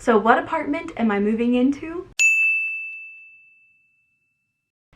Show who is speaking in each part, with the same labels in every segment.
Speaker 1: So what apartment am I moving into?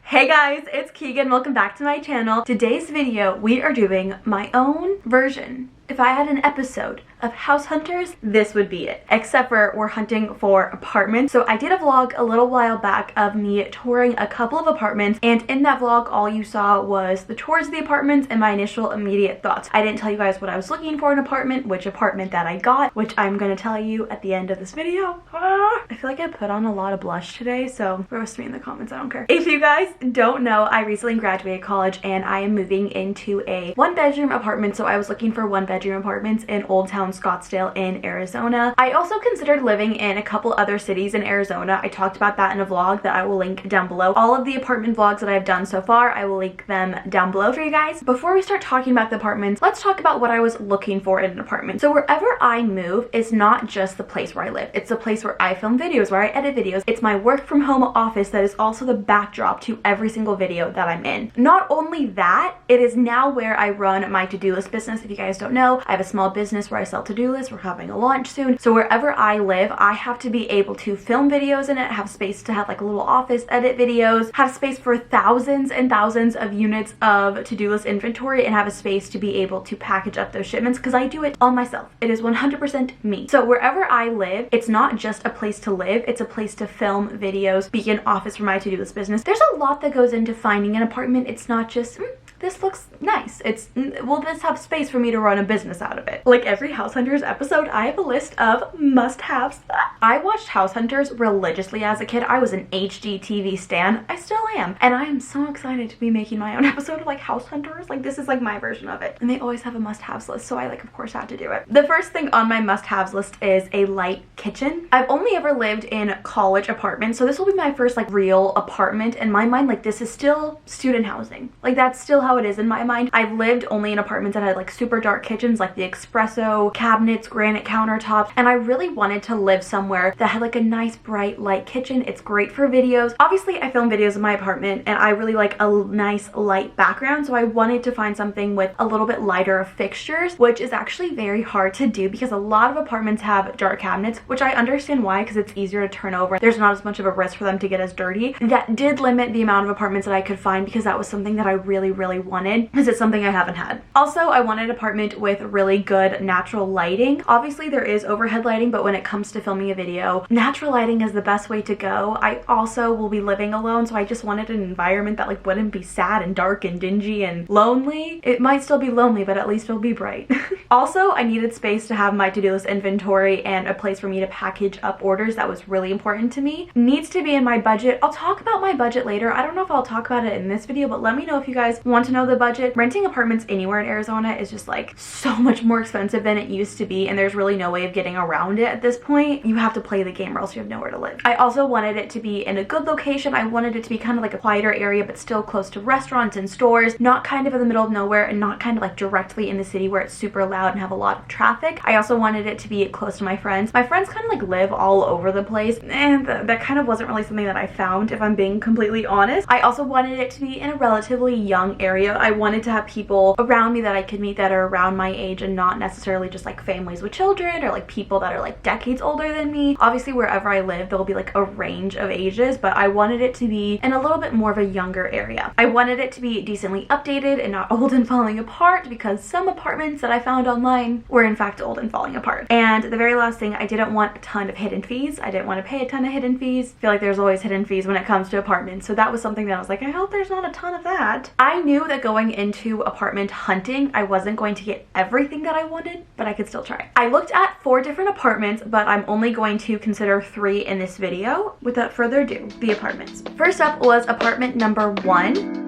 Speaker 1: Hey guys, it's Keegan. Welcome back to my channel. Today's video, we are doing my own version. If I had an episode of House Hunters, this would be it. Except for we're hunting for apartments. So I did a vlog a little while back of me touring a couple of apartments, and in that vlog all you saw was the tours of the apartments and my initial immediate thoughts. I didn't tell you guys what I was looking for in an apartment, which apartment that I got, which I'm gonna tell you at the end of this video. I feel like I put on a lot of blush today, so roast me in the comments, I don't care. If you guys don't know, I recently graduated college and I am moving into a one-bedroom apartment, so I was looking for one-bedroom apartments in Old Town Scottsdale in Arizona. I also considered living in a couple other cities in Arizona. I talked about that in a vlog that I will link down below. All of the apartment vlogs that I've done so far, I will link them down below for you guys. Before we start talking about the apartments, let's talk about what I was looking for in an apartment. So wherever I move is not just the place where I live. It's the place where I film videos, where I edit videos. It's my work from home office that is also the backdrop to every single video that I'm in. Not only that, it is now where I run my to-do list business. If you guys don't know, I have a small business where I sell to-do lists. We're having a launch soon. So wherever I live, I have to be able to film videos in it, have space to have like a little office, edit videos, have space for thousands and thousands of units of to-do list inventory, and have a space to be able to package up those shipments because I do it all myself. It is 100% me. So wherever I live, it's not just a place to live, it's a place to film videos, be an office for my to-do list business. There's a lot that goes into finding an apartment. It's not just, this looks nice. It's, will this have space for me to run a business out of it? Like every House Hunters episode, I have a list of must-haves. I watched House Hunters religiously as a kid. I was an HGTV stan. I still am. And I am so excited to be making my own episode of like House Hunters. Like this is like my version of it. And they always have a must-haves list, so I like of course had to do it. The first thing on my must-haves list is a light kitchen. I've only ever lived in college apartments, so this will be my first like real apartment. In my mind, like this is still student housing. Like that's still how it is in my mind. I've lived only in apartments that had like super dark kitchens, like the espresso cabinets, granite countertops, and I really wanted to live somewhere that had like a nice bright light kitchen. It's great for videos. Obviously I film videos in my apartment and I really like a nice light background, so I wanted to find something with a little bit lighter fixtures, which is actually very hard to do because a lot of apartments have dark cabinets, which I understand why, because it's easier to turn over. There's not as much of a risk for them to get as dirty. That did limit the amount of apartments that I could find because that was something that I really wanted, because it's something I haven't had. Also, I wanted an apartment with really good natural lighting. Obviously there is overhead lighting, but when it comes to filming a video, natural lighting is the best way to go. I also will be living alone, so I just wanted an environment that like wouldn't be sad and dark and dingy and lonely. It might still be lonely, but at least it'll be bright. Also, I needed space to have my to-do list inventory and a place for me to package up orders. That was really important to me. Needs to be in my budget. I'll talk about my budget later. I don't know if I'll talk about it in this video, but let me know if you guys want to know the budget. Renting apartments anywhere in Arizona is just like so much more expensive than it used to be, and there's really no way of getting around it at this point. You have to play the game or else you have nowhere to live. I also wanted it to be in a good location. I wanted it to be kind of like a quieter area, but still close to restaurants and stores, not kind of in the middle of nowhere and not kind of like directly in the city where it's super loud and have a lot of traffic. I also wanted it to be close to my friends. My friends kind of like live all over the place, and that kind of wasn't really something that I found, if I'm being completely honest. I also wanted it to be in a relatively young area. I wanted to have people around me that I could meet that are around my age and not necessarily just like families with children or like people that are like decades older than me. Obviously wherever I live there'll be like a range of ages, but I wanted it to be in a little bit more of a younger area. I wanted it to be decently updated and not old and falling apart, because some apartments that I found online were in fact old and falling apart. And the very last thing, I didn't want a ton of hidden fees. I didn't want to pay a ton of hidden fees. I feel like there's always hidden fees when it comes to apartments, so that was something that I was like, I hope there's not a ton of that. I knew that going into apartment hunting, I wasn't going to get everything that I wanted, but I could still try. I looked at 4 different apartments, but I'm only going to consider 3 in this video. Without further ado, the apartments. First up was apartment number 1.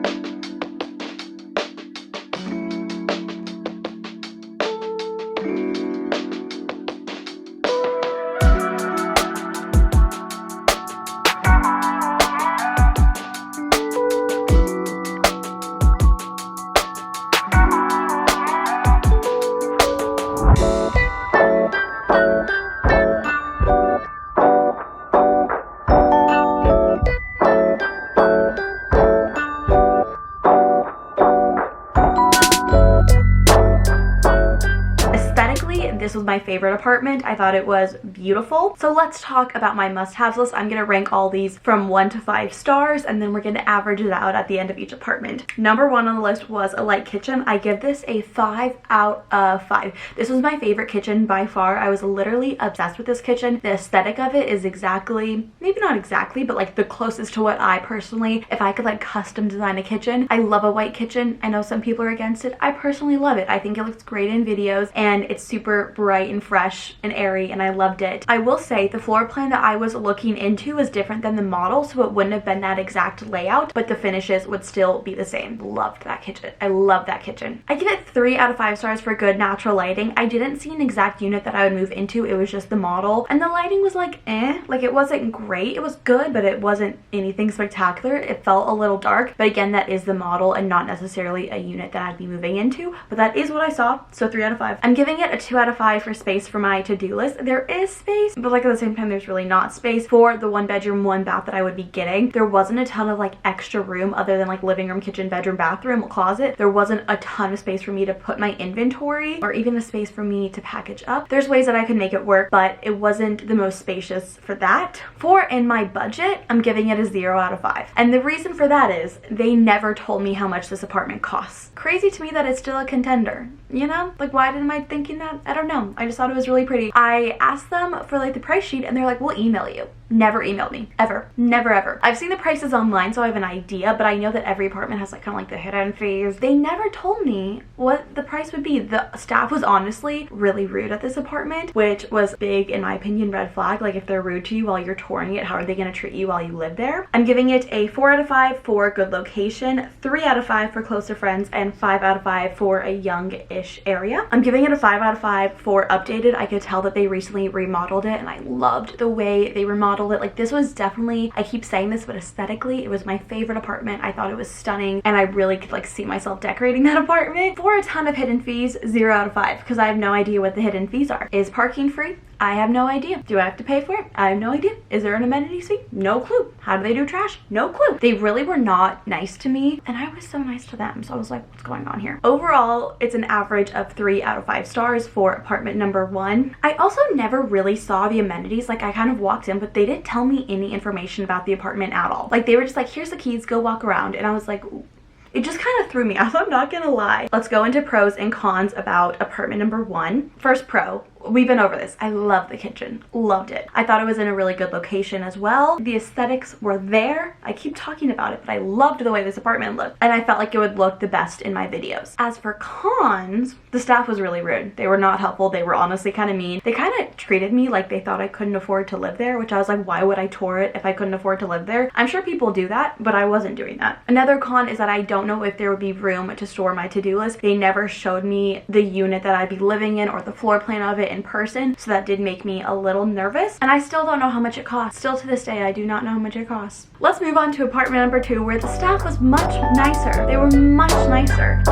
Speaker 1: my favorite apartment. I thought it was beautiful. So let's talk about my must-haves list. I'm gonna rank all these from 1 to 5 stars, and then we're gonna average it out at the end of each apartment. Number 1 on the list was a light kitchen. I give this a 5 out of 5. This was my favorite kitchen by far. I was literally obsessed with this kitchen. The aesthetic of it is exactly, maybe not exactly, but like the closest to what I personally, if I could like custom design a kitchen. I love a white kitchen. I know some people are against it. I personally love it. I think it looks great in videos, and it's super bright and fresh and airy, and I loved it. I will say the floor plan that I was looking into was different than the model, so it wouldn't have been that exact layout, but the finishes would still be the same. Loved that kitchen. I love that kitchen. I give it 3 out of 5 stars for good natural lighting. I didn't see an exact unit that I would move into. It was just the model, and the lighting was like like it wasn't great. It was good, but it wasn't anything spectacular. It felt a little dark, but again, that is the model and not necessarily a unit that I'd be moving into, but that is what I saw, so 3 out of 5. I'm giving it a 2 out of 5 for space for my to-do list. There is space, but like at the same time, there's really not space for the 1 bedroom, 1 bath that I would be getting. There wasn't a ton of like extra room other than like living room, kitchen, bedroom, bathroom, closet. There wasn't a ton of space for me to put my inventory or even the space for me to package up. There's ways that I could make it work, but it wasn't the most spacious for that. For in my budget, I'm giving it a 0 out of 5. And the reason for that is they never told me how much this apartment costs. Crazy to me that it's still a contender, you know? Like, why am I thinking that? I don't know. I just thought it was really pretty. I asked them for like the price sheet, and they're like, we'll email you. Never emailed me, ever. Never ever. I've seen the prices online, so I have an idea, but I know that every apartment has like kind of like the hidden fees. They never told me what the price would be. The staff was honestly really rude at this apartment, which was big, in my opinion, red flag. Like, if they're rude to you while you're touring it, how are they going to treat you while you live there? I'm giving it a 4 out of 5 for good location, 3 out of 5 for close to friends, and 5 out of 5 for a young-ish area. I'm giving it a 5 out of 5 for updated. I could tell that they recently remodeled it, and I loved the way they remodeled it. Like, this was definitely, I keep saying this, but aesthetically it was my favorite apartment. I thought it was stunning, and I really could like see myself decorating that apartment. For a ton of hidden fees, 0 out of 5, because I have no idea what the hidden fees are. Is parking free? I have no idea. Do I have to pay for it? I have no idea. Is there an amenities fee? No clue. How do they do trash? No clue. They really were not nice to me, and I was so nice to them. So I was like, what's going on here? Overall, it's an average of 3 out of 5 stars for apartment number 1. I also never really saw the amenities. Like, I kind of walked in, but they didn't tell me any information about the apartment at all. Like, they were just like, here's the keys, go walk around. And I was like, it just kind of threw me off, I'm not gonna lie. Let's go into pros and cons about apartment number 1. First pro, we've been over this. I love the kitchen. Loved it. I thought it was in a really good location as well. The aesthetics were there. I keep talking about it, but I loved the way this apartment looked, and I felt like it would look the best in my videos. As for cons, the staff was really rude. They were not helpful. They were honestly kind of mean. They kind of treated me like they thought I couldn't afford to live there, which I was like, why would I tour it if I couldn't afford to live there? I'm sure people do that, but I wasn't doing that. Another con is that I don't know if there would be room to store my to-do list. They never showed me the unit that I'd be living in or the floor plan of it in person, so that did make me a little nervous, and I still don't know how much it costs. Still to this day, I do not know how much it costs. Let's move on to apartment number 2, where the staff was much nicer. They were much nicer.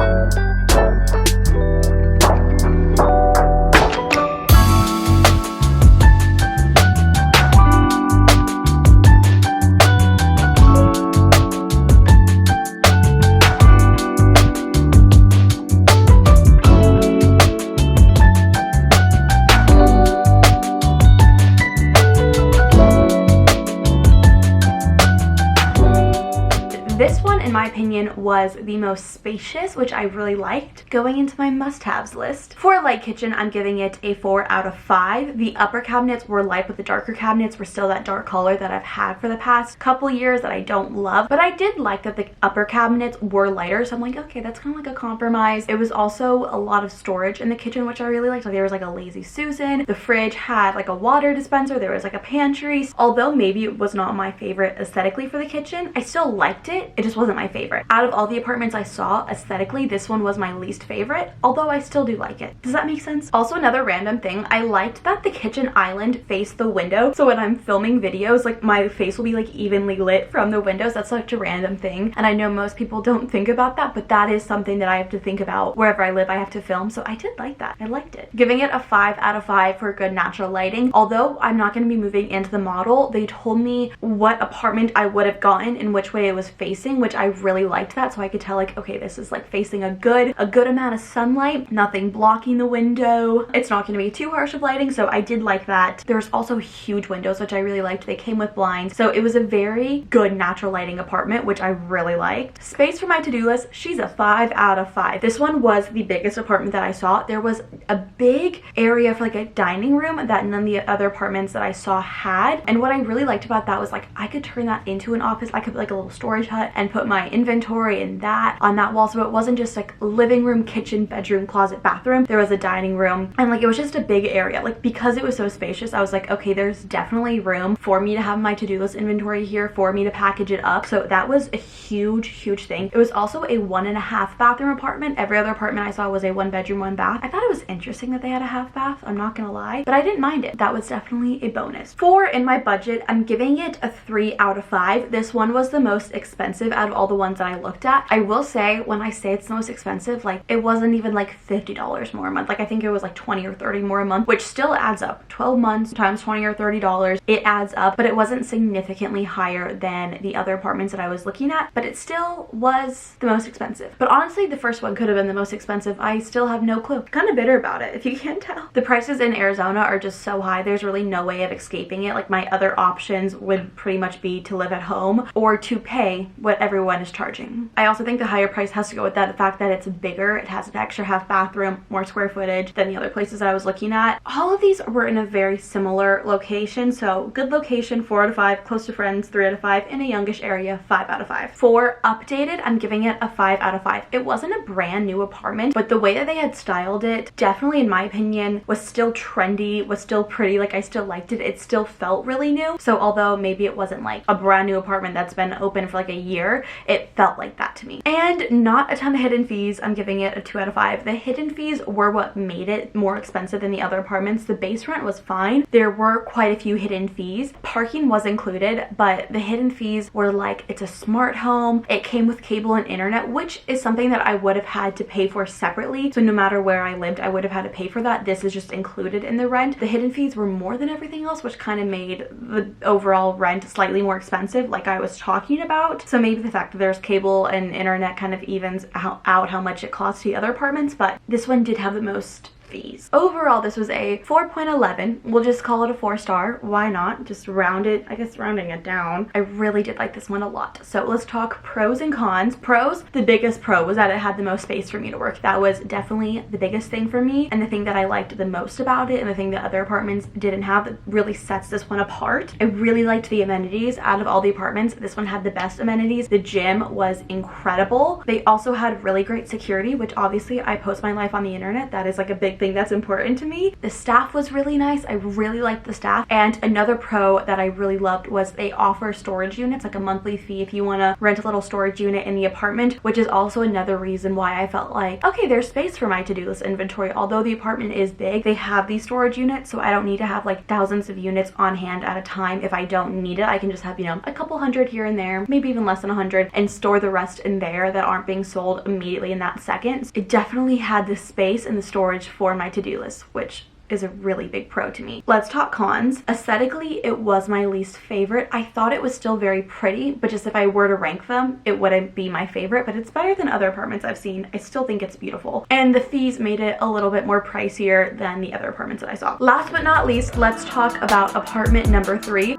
Speaker 1: This one, in my opinion, was the most spacious, which I really liked. Going into my must-haves list. For a light kitchen, I'm giving it a 4 out of 5. The upper cabinets were light, but the darker cabinets were still that dark color that I've had for the past couple years that I don't love. But I did like that the upper cabinets were lighter, so I'm like, okay, that's kind of like a compromise. It was also a lot of storage in the kitchen, which I really liked. Like, there was like a Lazy Susan. The fridge had like a water dispenser. There was like a pantry. Although maybe it was not my favorite aesthetically for the kitchen, I still liked it. It just wasn't my favorite. Out of all the apartments I saw, aesthetically, this one was my least favorite, although I still do like it. Does that make sense? Also, another random thing, I liked that the kitchen island faced the window, so when I'm filming videos, like, my face will be like evenly lit from the windows. That's such a random thing, and I know most people don't think about that, but that is something that I have to think about wherever I live. I have to film, so I did like that. I liked it. Giving it a 5 out of 5 for good natural lighting. Although I'm not going to be moving into the model, they told me what apartment I would have gotten and which way it was facing, which I I really liked that, so I could tell like, okay, this is like facing a good amount of sunlight, nothing blocking the window. It's not going to be too harsh of lighting, so I did like that. There's also huge windows, which I really liked. They came with blinds, so it was a very good natural lighting apartment, which I really liked. Space for my to-do list, she's a 5 out of 5. This one was the biggest apartment that I saw. There was a big area for like a dining room that none of the other apartments that I saw had, and what I really liked about that was like I could turn that into an office. I could put like a little storage hut and put my inventory and that on that wall, so it wasn't just like living room, kitchen, bedroom, closet, bathroom. There was a dining room, and like it was just a big area. Like because it was so spacious, I was like, okay, there's definitely room for me to have my to-do list inventory here, for me to package it up. So that was a huge thing. It was also a 1.5 bathroom apartment. Every other apartment I saw was a 1 bedroom, 1 bath. I thought it was interesting that they had a half bath, I'm not gonna lie, but I didn't mind it. That was definitely a bonus. 4 in my budget, I'm giving it a 3 out of 5. This one was the most expensive out of all the ones that I looked at. I will say, when I say it's the most expensive, like it wasn't even like $50 more a month. Like I think it was like 20 or 30 more a month, which still adds up. 12 months times 20 or $30, it adds up, but it wasn't significantly higher than the other apartments that I was looking at, but it still was the most expensive. But honestly, the first one could have been the most expensive. I still have no clue. Kind of bitter about it, if you can't tell. The prices in Arizona are just so high. There's really no way of escaping it. Like my other options would pretty much be to live at home or to pay what everyone is charging. I also think the higher price has to go with that, the fact that it's bigger, it has an extra half bathroom, more square footage than the other places that I was looking at. All of these were in a very similar location, so good location, 4 out of 5, close to friends, 3 out of 5, in a youngish area, 5 out of 5. For updated, I'm giving it a 5 out of 5. It wasn't a brand new apartment, but the way that they had styled it, definitely in my opinion, was still trendy, was still pretty. Like I still liked it. It still felt really new. So although maybe it wasn't like a brand new apartment that's been open for like a year, it felt like that to me. And not a ton of hidden fees. I'm giving it a 2 out of 5. The hidden fees were what made it more expensive than the other apartments. The base rent was fine. There were quite a few hidden fees. Parking was included, but the hidden fees were like, it's a smart home. It came with cable and internet, which is something that I would have had to pay for separately. So no matter where I lived, I would have had to pay for that. This is just included in the rent. The hidden fees were more than everything else, which kind of made the overall rent slightly more expensive, like I was talking about. So maybe the fact that there's cable and internet kind of evens out how much it costs the other apartments, but this one did have the most fees. Overall, this was a 4.11. We'll just call it a 4-star. Why not? Just round it, I guess rounding it down. I really did like this one a lot. So let's talk pros and cons. Pros, the biggest pro was that it had the most space for me to work. That was definitely the biggest thing for me, and the thing that I liked the most about it, and the thing that other apartments didn't have that really sets this one apart. I really liked the amenities. Out of all the apartments, this one had the best amenities. The gym was incredible. They also had really great security, which obviously I post my life on the internet. That is like a big thing that's important to me. The staff was really nice. I really liked the staff. And another pro that I really loved was they offer storage units, like a monthly fee if you want to rent a little storage unit in the apartment, which is also another reason why I felt like, okay, there's space for my to-do list inventory. Although the apartment is big, they have these storage units, so I don't need to have like thousands of units on hand at a time. If I don't need it, I can just have, you know, a couple hundred here and there, maybe even less than 100, and store the rest in there that aren't being sold immediately in that second. It definitely had the space and the storage for my to-do list, which is a really big pro to me. Let's talk cons. Aesthetically, it was my least favorite. I thought it was still very pretty, but just if I were to rank them, it wouldn't be my favorite, but it's better than other apartments I've seen. I still think it's beautiful. And the fees made it a little bit more pricier than the other apartments that I saw. Last but not least, let's talk about apartment number 3.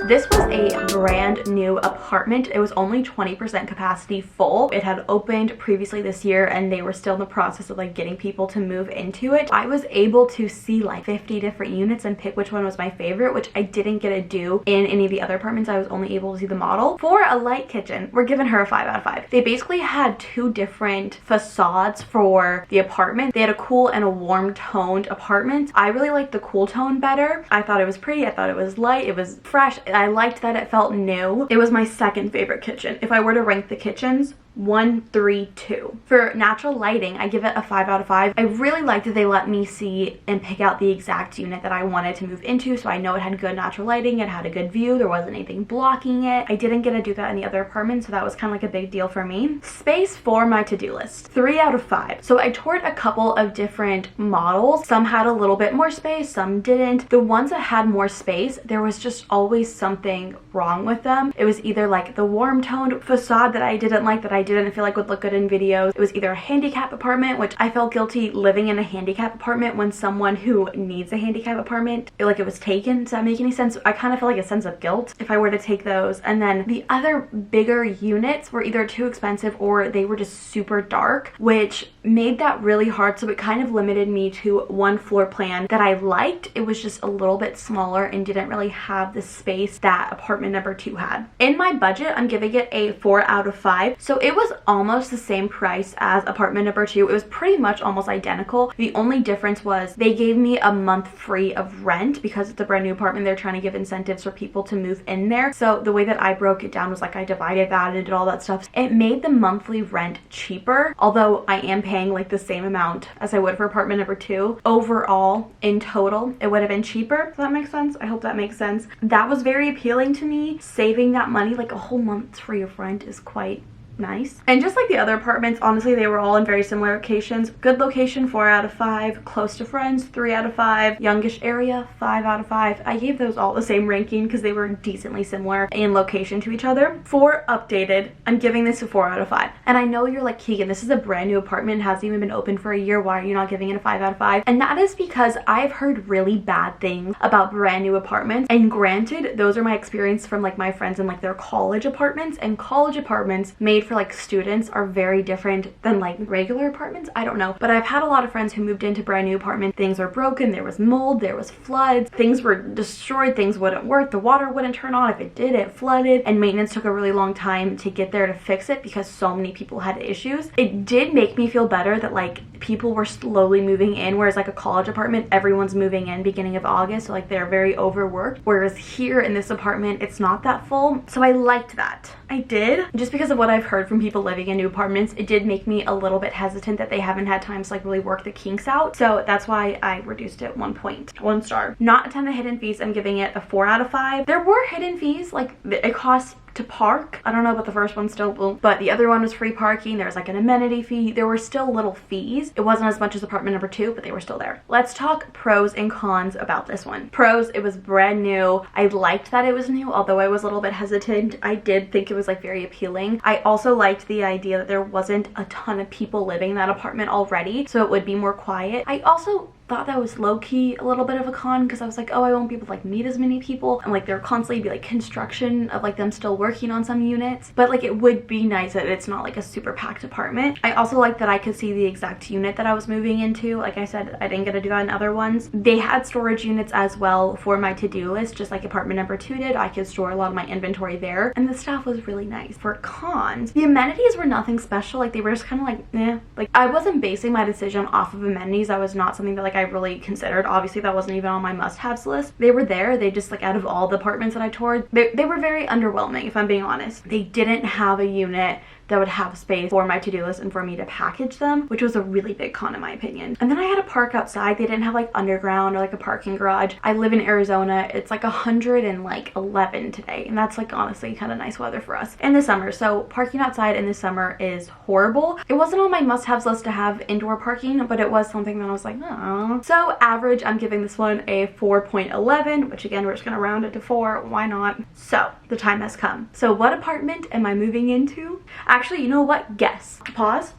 Speaker 1: This was a brand new apartment. It was only 20% capacity full. It had opened previously this year, and they were still in the process of like getting people to move into it. I was able to see like 50 different units and pick which one was my favorite, which I didn't get to do in any of the other apartments. I was only able to see the model. For a light kitchen, we're giving her a 5 out of 5. They basically had 2 different facades for the apartment. They had a cool and a warm toned apartment. I really liked the cool tone better. I thought it was pretty. I thought it was light. It was fresh. I liked that it felt new. It was my second favorite kitchen. If I were to rank the kitchens, 132. For natural lighting, I give it a 5 out of 5. I really liked that they let me see and pick out the exact unit that I wanted to move into, so I know it had good natural lighting, it had a good view, there wasn't anything blocking it. I didn't get to do that in the other apartment, so that was kind of like a big deal for me. Space for my to-do list, 3 out of 5. So I toured a couple of different models. Some had a little bit more space, some didn't. The ones that had more space, there was just always something wrong with them. It was either like the warm toned facade that I didn't like, that I didn't feel like would look good in videos. It was either a handicap apartment, which I felt guilty living in a handicap apartment when someone who needs a handicap apartment, like it was taken. Does that make any sense? I kind of feel like a sense of guilt if I were to take those. And then the other bigger units were either too expensive or they were just super dark, which made that really hard. So it kind of limited me to one floor plan that I liked. It was just a little bit smaller and didn't really have the space that apartment number 2 had. In my budget, I'm giving it a 4 out of 5. So it was almost the same price as apartment number 2. It was pretty much almost identical. The only difference was they gave me a month free of rent because it's a brand new apartment. They're trying to give incentives for people to move in there. So the way that I broke it down was like I divided that and did all that stuff. It made the monthly rent cheaper, although I am paying like the same amount as I would for apartment number 2. Overall, in total, it would have been cheaper. Does that make sense? I hope that makes sense. That was very appealing to me. Saving that money, like a whole month free of rent, is quite nice. And just like the other apartments, honestly, they were all in very similar locations. Good location, 4 out of 5. Close to friends, 3 out of 5. Youngish area, 5 out of 5. I gave those all the same ranking because they were decently similar in location to each other. For updated, I'm giving this a 4 out of 5. And I know you're like, Keegan, this is a brand new apartment, it hasn't even been open for a year, why are you not giving it a 5 out of 5? And that is because I've heard really bad things about brand new apartments. And granted, those are my experience from like my friends in like their college apartments, and college apartments made for like students are very different than like regular apartments. I don't know, but I've had a lot of friends who moved into brand new apartments. Things were broken, there was mold, there was floods, things were destroyed, things wouldn't work, the water wouldn't turn on, if it did, it flooded, and maintenance took a really long time to get there to fix it because so many people had issues. It did make me feel better that like people were slowly moving in, whereas like a college apartment, everyone's moving in beginning of August, so like they're very overworked, whereas here in this apartment it's not that full. So I liked that. I did. Just because of what I've heard from people living in new apartments, it did make me a little bit hesitant that they haven't had time to like really work the kinks out. So that's why I reduced it 1 star. Not a ton of hidden fees. I'm giving it a 4 out of 5. There were hidden fees, like it costs to park. I don't know about the first one still, but the other one was free parking. There was like an amenity fee. There were still little fees. It wasn't as much as apartment number 2, but they were still there. Let's talk pros and cons about this one. Pros, it was brand new. I liked that it was new, although I was a little bit hesitant. I did think it was like very appealing. I also liked the idea that there wasn't a ton of people living in that apartment already, so it would be more quiet. I also thought that was low-key a little bit of a con because I was like, oh, I won't be able to like meet as many people, and like there constantly be like construction of like them still working on some units, but like it would be nice that it's not like a super packed apartment. I also like that I could see the exact unit that I was moving into. Like I said, I didn't get to do that in other ones. They had storage units as well for my to-do list, just like apartment number 2 did. I could store a lot of my inventory there, and the staff was really nice. For cons, the amenities were nothing special. Like they were just kind of like, eh. Like I wasn't basing my decision off of amenities. That was not something that like I really considered. Obviously that wasn't even on my must-haves list. They were there. They just like, out of all the apartments that I toured, they were very underwhelming, if I'm being honest. They didn't have a unit that would have space for my to-do list and for me to package them, which was a really big con in my opinion. And then I had to park outside. They didn't have like underground or like a parking garage. I live in Arizona. It's like 111 today, and that's like honestly kind of nice weather for us in the summer. So parking outside in the summer is horrible. It wasn't on my must-haves list to have indoor parking, but it was something that I was like, oh. So average, I'm giving this one a 4.11, which again, we're just gonna round it to 4. Why not? So the time has come. So what apartment am I moving into? Actually, you know what? Guess. Pause.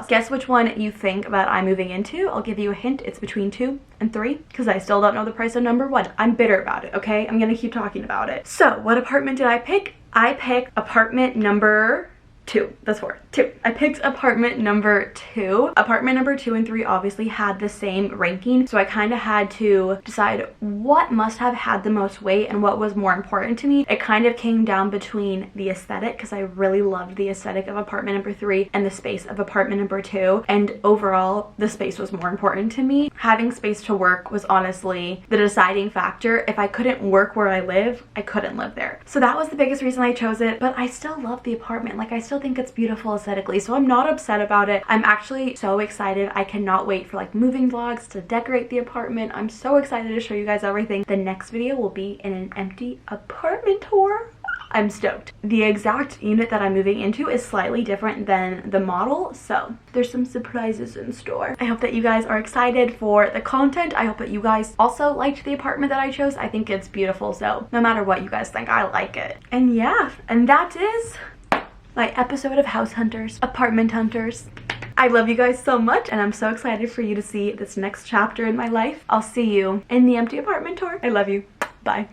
Speaker 1: Guess which one you think that I'm moving into. I'll give you a hint. It's between 2 and 3 because I still don't know the price of number 1. I'm bitter about it, okay? I'm gonna keep talking about it. So what apartment did I pick? I picked apartment number 2. That's 4. 2. I picked apartment number 2. Apartment number 2 and 3 obviously had the same ranking, so I kind of had to decide what must have had the most weight and what was more important to me. It kind of came down between the aesthetic, because I really loved the aesthetic of apartment number 3 and the space of apartment number 2, and overall the space was more important to me. Having space to work was honestly the deciding factor. If I couldn't work where I live, I couldn't live there. So that was the biggest reason I chose it, but I still love the apartment. Like I still still think it's beautiful aesthetically, so I'm not upset about it. I'm actually so excited. I cannot wait for like moving vlogs to decorate the apartment. I'm so excited to show you guys everything. The next video will be in an empty apartment tour. I'm stoked. The exact unit that I'm moving into is slightly different than the model, so there's some surprises in store. I hope that you guys are excited for the content. I hope that you guys also liked the apartment that I chose. I think it's beautiful, so no matter what you guys think, I like it. And yeah, and that is my episode of House Hunters, Apartment Hunters. I love you guys so much, and I'm so excited for you to see this next chapter in my life. I'll see you in the empty apartment tour. I love you. Bye.